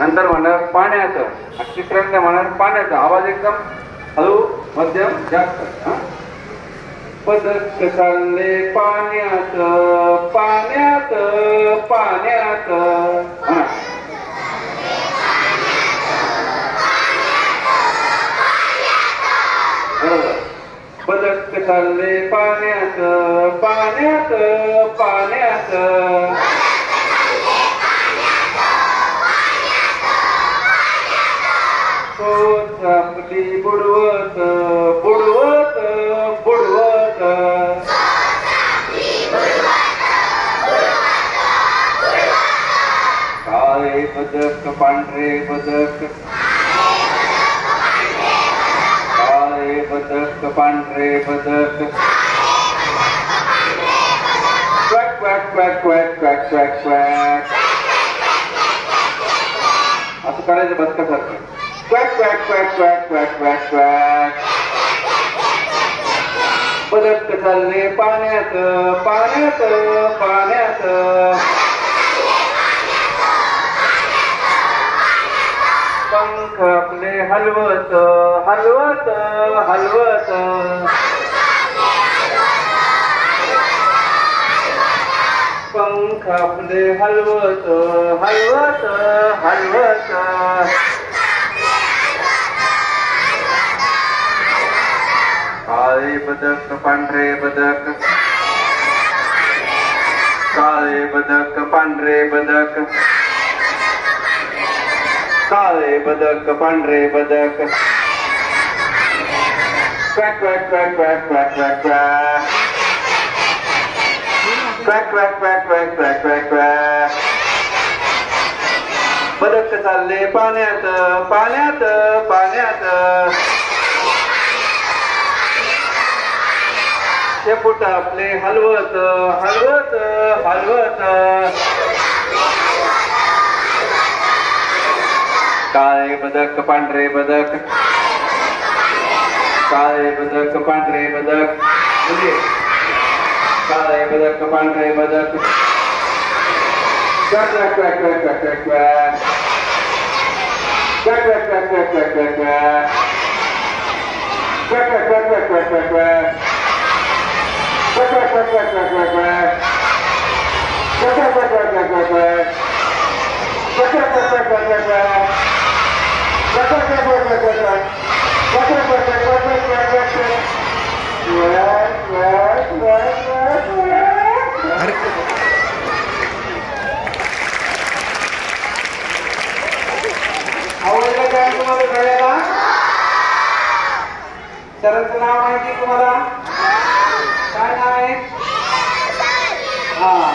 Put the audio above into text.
नंतर म्हणणार पाण्याचं, तिसऱ्यांदा म्हणणार पाण्याचा. आवाज एकदम हळू, मध्यम, जास्त. पदक चालले पाण्यात पाण्यात पाण्यात. बरोबर. पदक चालले पाण्यात पाण्यात पाण्यात. सोच आपली बुडवत बुडवत बुडवत. काळे बदक पांढरे बदक, काळे बदक पांढरे बदक. क्वॅक क्वॅक क्वॅक क्वॅक क्वॅक क्वॅक क्वॅक. असं करायचं बदकासारखं. क्वॅक क्वॅक क्वॅक क्वॅक क्वॅक क्वॅक क्वॅक. बदक चालले पाण्यात पाण्यात पाण्यात. पंख आपले हलवत हलवत हलवत. पंख आपले हलवत हलवत हलवत. काळे बदक पांढरे बदक, काळे बदक पांढरे बदक, काळे बदक पांढरे बदक. क्वॅक क्वॅक क्वॅक क्वॅक क्वॅक क्वॅक क्वॅक. क्वॅक क्वॅक क्वॅक क्वॅक क्वॅक क्वॅक क्वॅक. बदक चालले पाण्यात पाण्यात पाण्यात. शेपूट आपले हलवत हलवत हलवत. काळे बदक पांढरे बदक, काळे बदक पांढरे बदक. काळे बदक पांढरे बदक. क्वॅक क्वॅक क्वॅक क्वॅक क्वॅक क्वॅक. क्वॅक क्वॅक क्वॅक क्वॅक क्वॅक क्वॅक क्वॅक. क्वॅक क्वॅक क्वॅक क्वॅक क्वॅक क्वॅक क्वॅक. Quack quack quack quack quack quack quack. Quack quack quack quack quack quack quack. Quack quack quack quack quack quack quack. Quack quack quack quack quack quack quack. Quack quack quack quack quack quack quack quack quack. Quack quack quack quack quack. आवडलं काय तुम्हाला कळायला? सरांचं नाव माहिती तुम्हाला? काय नाव आहे? हा